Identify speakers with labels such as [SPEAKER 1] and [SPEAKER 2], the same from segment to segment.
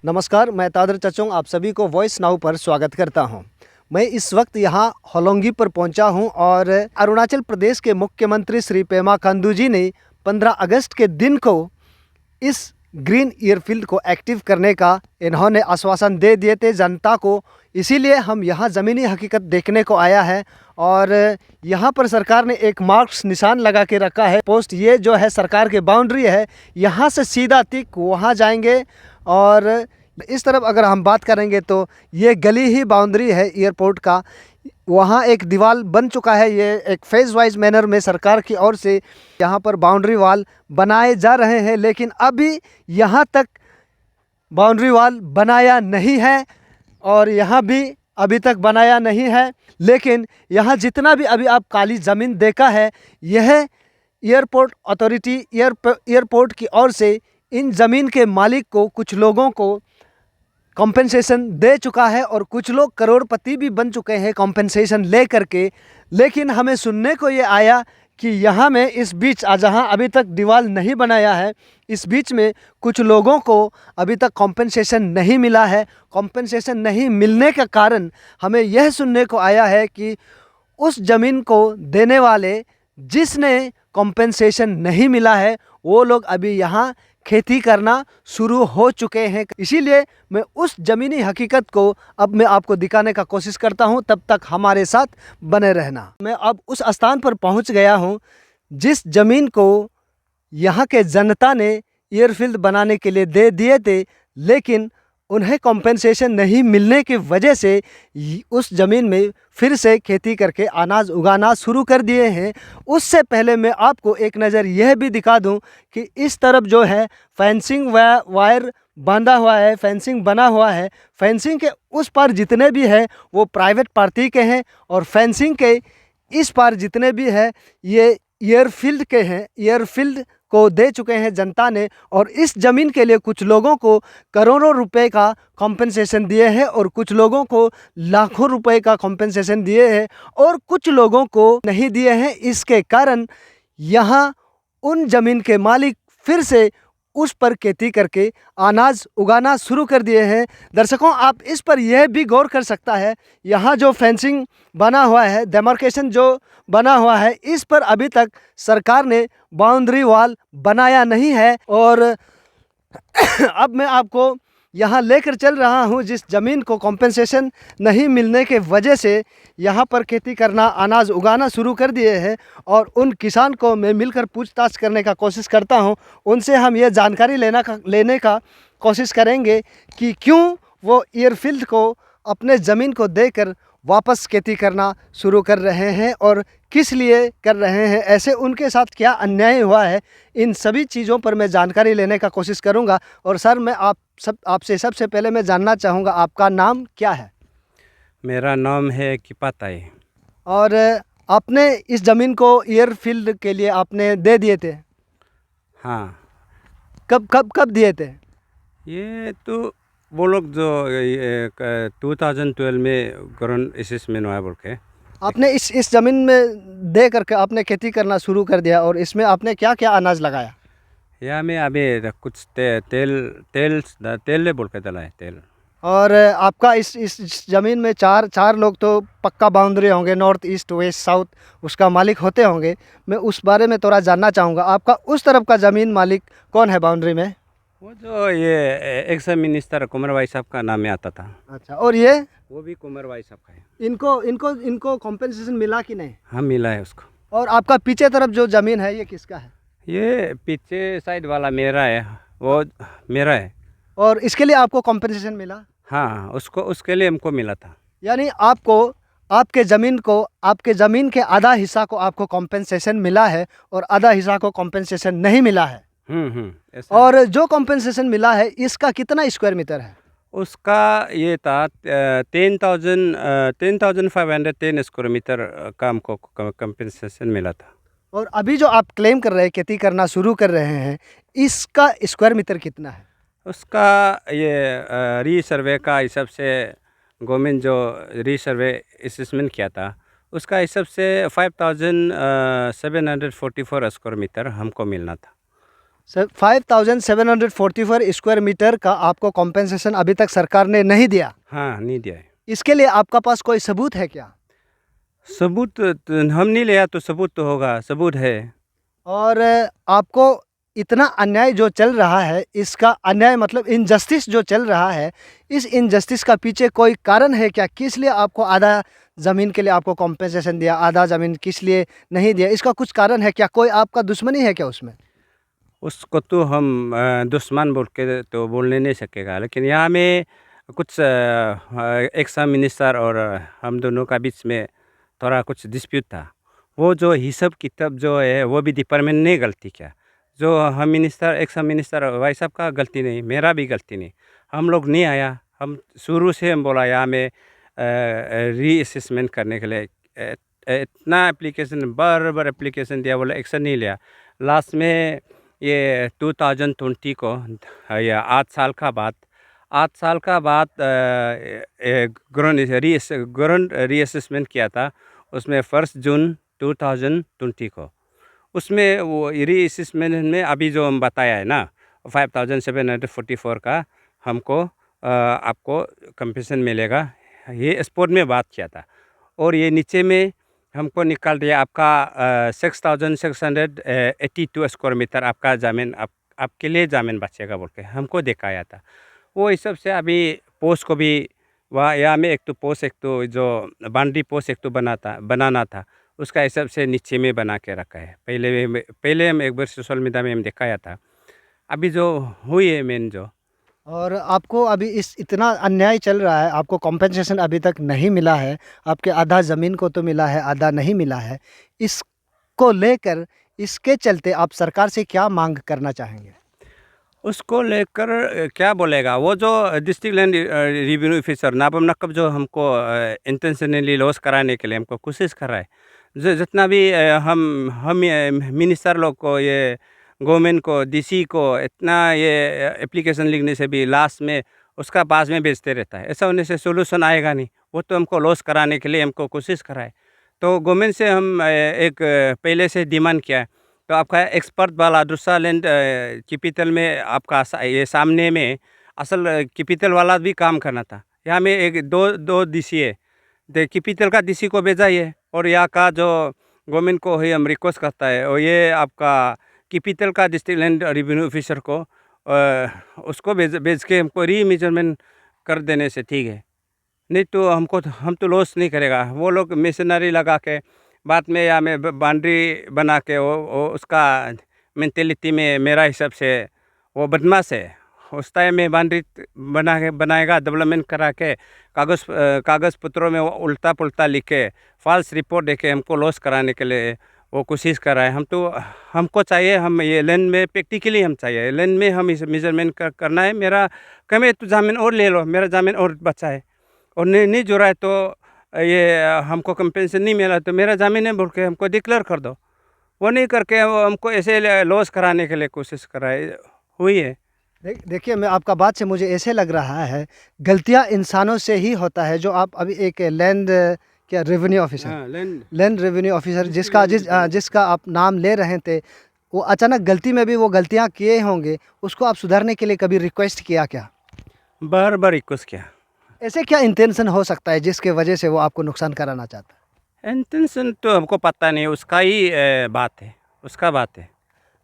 [SPEAKER 1] नमस्कार, मैं तादर चचोंग आप सभी को वॉइस नाउ पर स्वागत करता हूं। मैं इस वक्त यहां होलोंगी पर पहुंचा हूं और अरुणाचल प्रदेश के मुख्यमंत्री श्री पेमा खांडू जी ने 15 अगस्त के दिन को इस ग्रीन एयरफील्ड को एक्टिव करने का इन्होंने आश्वासन दे दिए थे जनता को। इसीलिए हम यहाँ ज़मीनी हकीकत देखने को आया है और यहाँ पर सरकार ने एक मार्क्स निशान लगा के रखा है। पोस्ट ये जो है सरकार की बाउंड्री है, यहाँ से सीधा तिक वहाँ जाएंगे और इस तरफ अगर हम बात करेंगे तो ये गली ही बाउंड्री है एयरपोर्ट का। वहाँ एक दीवार बन चुका है, ये एक फेज वाइज मैनर में सरकार की ओर से यहाँ पर बाउंड्री वाल बनाए जा रहे हैं, लेकिन अभी यहाँ तक बाउंड्री वाल बनाया नहीं है और यहाँ भी अभी तक बनाया नहीं है। लेकिन यहाँ जितना भी अभी आप काली ज़मीन देखा है, यह एयरपोर्ट अथॉरिटी एयरपोर्ट की ओर से इन ज़मीन के मालिक को, कुछ लोगों को कॉम्पेंसेशन दे चुका है और कुछ लोग करोड़पति भी बन चुके हैं कॉम्पेंसेशन ले करके। लेकिन हमें सुनने को ये आया कि यहाँ में इस बीच जहाँ अभी तक दीवार नहीं बनाया है, इस बीच में कुछ लोगों को अभी तक कॉम्पेंसेशन नहीं मिला है। कॉम्पेंसेशन नहीं मिलने का कारण हमें यह सुनने को आया है कि उस ज़मीन को देने वाले जिसने कॉम्पेंसेशन नहीं मिला है, वो लोग अभी यहाँ खेती करना शुरू हो चुके हैं। इसीलिए मैं उस ज़मीनी हकीकत को अब मैं आपको दिखाने का कोशिश करता हूं, तब तक हमारे साथ बने रहना। मैं अब उस स्थान पर पहुंच गया हूं जिस ज़मीन को यहां के जनता ने एयरफील्ड बनाने के लिए दे दिए थे, लेकिन उन्हें कॉम्पेंसेशन नहीं मिलने की वजह से उस ज़मीन में फिर से खेती करके अनाज उगाना शुरू कर दिए हैं। उससे पहले मैं आपको एक नज़र यह भी दिखा दूं कि इस तरफ जो है फेंसिंग वायर बांधा हुआ है, फेंसिंग बना हुआ है। फेंसिंग के उस पार जितने भी है वो प्राइवेट पार्टी के हैं और फेंसिंग के इस पार जितने भी है ये एयरफील्ड के हैं। एयरफील्ड को दे चुके हैं जनता ने और इस ज़मीन के लिए कुछ लोगों को करोड़ों रुपए का कॉम्पेंसेशन दिए हैं और कुछ लोगों को लाखों रुपए का कॉम्पेंसेशन दिए हैं और कुछ लोगों को नहीं दिए हैं। इसके कारण यहाँ उन ज़मीन के मालिक फिर से उस पर खेती करके अनाज उगाना शुरू कर दिए हैं। दर्शकों, आप इस पर यह भी गौर कर सकता है, यहाँ जो फेंसिंग बना हुआ है, डेमार्केशन जो बना हुआ है, इस पर अभी तक सरकार ने बाउंड्री वॉल बनाया नहीं है। और अब मैं आपको यहाँ लेकर चल रहा हूँ जिस ज़मीन को कॉम्पेंसेशन नहीं मिलने के वजह से यहाँ पर खेती करना, अनाज उगाना शुरू कर दिए हैं और उन किसान को मैं मिलकर पूछताछ करने का कोशिश करता हूँ। उनसे हम ये जानकारी लेने का कोशिश करेंगे कि क्यों वो एयरफील्ड को अपने ज़मीन को देकर वापस खेती करना शुरू कर रहे हैं और किस लिए कर रहे हैं, ऐसे उनके साथ क्या अन्याय हुआ है। इन सभी चीज़ों पर मैं जानकारी लेने का कोशिश करूंगा। और सर, मैं आपसे सबसे पहले मैं जानना चाहूँगा, आपका नाम क्या है?
[SPEAKER 2] मेरा नाम है किपाताई।
[SPEAKER 1] और आपने इस ज़मीन को एयरफील्ड के लिए आपने दे दिए थे?
[SPEAKER 2] हाँ।
[SPEAKER 1] कब दिए थे?
[SPEAKER 2] ये तो वो लोग जो 2012 में ग्राउंड असेसमेंट हुआ बोल के
[SPEAKER 1] आपने इस ज़मीन में दे करके आपने खेती करना शुरू कर दिया और इसमें आपने क्या क्या अनाज लगाया?
[SPEAKER 2] या में अभी कुछ तेल बोल के डला है तेल।
[SPEAKER 1] और आपका इस ज़मीन में चार लोग तो पक्का बाउंड्री होंगे, नॉर्थ ईस्ट वेस्ट साउथ उसका मालिक होते होंगे। मैं उस बारे में थोड़ा जानना चाहूँगा, आपका उस तरफ का ज़मीन मालिक कौन है बाउंड्री में?
[SPEAKER 2] वो जो ये एक्स मिनिस्टर कुंवर भाई साहब का नाम में आता था।
[SPEAKER 1] अच्छा, और ये
[SPEAKER 2] वो भी कुंवर भाई साहब का है।
[SPEAKER 1] इनको कॉम्पेंसेशन मिला कि नहीं?
[SPEAKER 2] हाँ, मिला है उसको।
[SPEAKER 1] और आपका पीछे तरफ जो ज़मीन है ये किसका है?
[SPEAKER 2] ये पीछे साइड वाला मेरा है, वो मेरा है।
[SPEAKER 1] और इसके लिए आपको कॉम्पेंसेशन मिला?
[SPEAKER 2] हाँ, उसके लिए हमको मिला था।
[SPEAKER 1] यानी आपके ज़मीन के आधा हिस्सा को आपको कॉम्पेंसेशन मिला है और आधा हिस्सा को कॉम्पेंसेशन नहीं मिला है। और जो कॉम्पेंसेशन मिला है इसका कितना स्क्वायर मीटर है?
[SPEAKER 2] उसका ये था 10,510 स्क्वायर मीटर का हमको कंपेंसेशन मिला था।
[SPEAKER 1] और अभी जो आप क्लेम कर रहे हैं, खेती करना शुरू कर रहे हैं, इसका स्क्वायर मीटर कितना है? उसका
[SPEAKER 2] ये रीसर्वे का हिसाब से गवर्नमेंट जो रीसर्वे असेसमेंट किया था उसका हिसाब से 5,744 स्क्वायर मीटर हमको मिलना था।
[SPEAKER 1] सर 5744 स्क्वायर मीटर का आपको कॉम्पेंसेशन अभी तक सरकार ने नहीं दिया।
[SPEAKER 2] हाँ, नहीं दिया है।
[SPEAKER 1] इसके लिए आपका पास कोई सबूत है क्या?
[SPEAKER 2] सबूत तो हम नहीं लिया तो सबूत तो होगा, सबूत है।
[SPEAKER 1] और आपको इतना अन्याय जो चल रहा है, इसका अन्याय मतलब इनजस्टिस जो चल रहा है, इस इनजस्टिस का पीछे कोई कारण है क्या? किस लिए आपको आधा ज़मीन के लिए आपको कॉम्पेंसेशन दिया, आधा ज़मीन किस लिए नहीं दिया? इसका कुछ कारण है क्या? कोई आपका दुश्मनी है क्या उसमें?
[SPEAKER 2] उसको तो हम दुश्मन बोल के तो बोलने नहीं सकेगा, लेकिन यहाँ में कुछ एक्स मिनिस्टर और हम दोनों का बीच में थोड़ा कुछ डिस्प्यूट था। वो जो हिसाब किताब जो है वो भी डिपार्टमेंट ने गलती किया। जो हम मिनिस्टर एक्स मिनिस्टर भाई साहब का गलती नहीं, मेरा भी गलती नहीं। हम लोग नहीं आया, हम शुरू से हम बोला यहाँ में रीअसेसमेंट करने के लिए इतना एप्लीकेशन बार एप्लीकेशन दिया, बोला एक्शन नहीं लिया। लास्ट में ये 2020 को या 8 साल का बाद ग्राउंड रीअसेसमेंट किया था। उसमें 1 जून 2020 को उसमें वो रीअसेसमेंट में अभी जो हम बताया है ना 5744 का हमको आपको कंपेंसेशन मिलेगा, ये स्पॉट में बात किया था। और ये नीचे में हमको निकाल दिया आपका 6682 स्क्वायर मीटर आपका ज़मीन आपके लिए ज़मीन बचेगा बोल के हमको दिखाया था। वो हिसाब से अभी पोस्ट को भी वहाँ यहाँ में एक तो पोस्ट, एक तो जो बाउंड्री पोस्ट एक तो बनाना था, उसका हिसाब से नीचे में बना के रखा है। पहले हम एक बार सोशल मीडिया में हम दिखाया था। अभी जो हुई है मेन जो
[SPEAKER 1] और आपको अभी इस इतना अन्याय चल रहा है, आपको कॉम्पेंसेशन अभी तक नहीं मिला है, आपके आधा ज़मीन को तो मिला है, आधा नहीं मिला है। इसको लेकर, इसके चलते आप सरकार से क्या मांग करना चाहेंगे?
[SPEAKER 2] उसको लेकर क्या बोलेगा वो जो district land revenue officer Nabam Nakab जो हमको इंटेंशनली लॉस कराने के लिए हमको कोशिश कर रहा है। जितना भी हम मिनिस्टर लोग को, ये गवर्नमेंट को, डीसी को इतना ये एप्लीकेशन लिखने से भी लास्ट में उसका पास में बेचते रहता है। ऐसा होने से सोल्यूशन आएगा नहीं। वो तो हमको लॉस कराने के लिए हमको कोशिश कराए। तो गवर्नमेंट से हम एक पहले से डिमांड किया है। तो आपका एक्सपर्ट वाला दूसरा लैंड कैपिटल में आपका ये सामने में असल कैपिटल वाला भी काम करना था। यहाँ में एक दो डीसी है, कैपिटल का डीसी को भेजा ये, और यहाँ का जो गवर्नमेंट को ही हम रिक्वेस्ट करता है, और ये आपका कैपिटल का डिस्ट्रिक्ट लैंड रेवेन्यू ऑफिसर को उसको भेज के हमको रीमेजरमेंट कर देने से ठीक है। नहीं तो हम तो लॉस नहीं करेगा। वो लोग मशीनरी लगा के बाद में या में बाउंड्री बना के वो उसका मेंटेलिटी में मेरा हिसाब से वो बदमाश है। उस टाइम में बाउंड्री बनाएगा, डेवलपमेंट करा के कागज़ पत्रों में वो उल्टा पुल्टा लिख के फॉल्स रिपोर्ट दे के हमको लॉस कराने के लिए वो कोशिश कर रहा है। हमको चाहिए, हम ये लैंड में प्रैक्टिकली हम चाहिए, लैंड में हम इस मेजरमेंट करना है। मेरा कम है तो ज़मीन और ले लो, मेरा ज़मीन और बचा है, और नहीं जुड़ा है तो ये हमको कंपेंसेशन नहीं मिला तो मेरा ज़मीन है बोल के हमको डिक्लेयर कर दो। वो नहीं करके वो हमको ऐसे लॉस कराने के लिए कोशिश कर रहा है, हुई है।
[SPEAKER 1] देखिए, मैं आपका बात से मुझे ऐसे लग रहा है, गलतियां इंसानों से ही होता है। जो आप अभी एक लैंड क्या रेवेन्यू ऑफिसर,
[SPEAKER 2] हाँ,
[SPEAKER 1] लैंड रेवेन्यू ऑफिसर जिसका आप नाम ले रहे थे, वो अचानक गलती में भी वो गलतियां किए होंगे, उसको आप सुधारने के लिए कभी रिक्वेस्ट किया क्या?
[SPEAKER 2] बार रिक्वेस्ट किया।
[SPEAKER 1] ऐसे क्या इंटेंशन हो सकता है जिसके वजह से वो आपको नुकसान कराना चाहता है?
[SPEAKER 2] इंटेंशन तो हमको पता नहीं, उसका ही बात है, उसका बात है।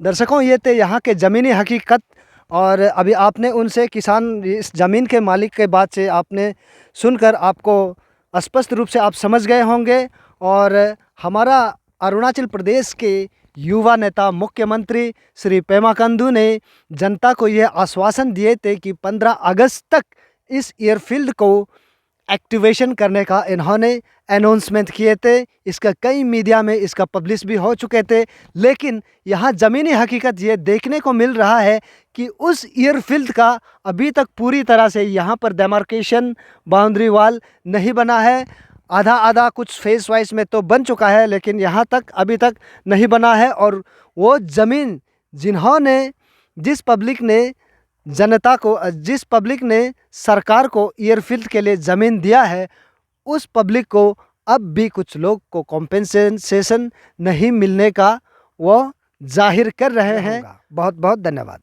[SPEAKER 1] दर्शकों, ये थे यहाँ के ज़मीनी हकीकत। और अभी आपने उनसे, किसान इस ज़मीन के मालिक के बात से आपने सुनकर आपको स्पष्ट रूप से आप समझ गए होंगे। और हमारा अरुणाचल प्रदेश के युवा नेता मुख्यमंत्री श्री पेमा खांडू ने जनता को यह आश्वासन दिए थे कि 15 अगस्त तक इस एयरफील्ड को एक्टिवेशन करने का इन्होंने अनाउंसमेंट किए थे। इसका कई मीडिया में इसका पब्लिश भी हो चुके थे। लेकिन यहाँ ज़मीनी हकीकत ये देखने को मिल रहा है कि उस एयरफील्ड का अभी तक पूरी तरह से यहाँ पर डेमार्केशन बाउंड्री वाल नहीं बना है। आधा आधा कुछ फेस वाइज में तो बन चुका है, लेकिन यहाँ तक अभी तक नहीं बना है। और वो ज़मीन जिस पब्लिक ने सरकार को एयरफील्ड के लिए ज़मीन दिया है, उस पब्लिक को अब भी कुछ लोग को कॉम्पेंसेशन नहीं मिलने का वो जाहिर कर रहे हैं। बहुत बहुत धन्यवाद।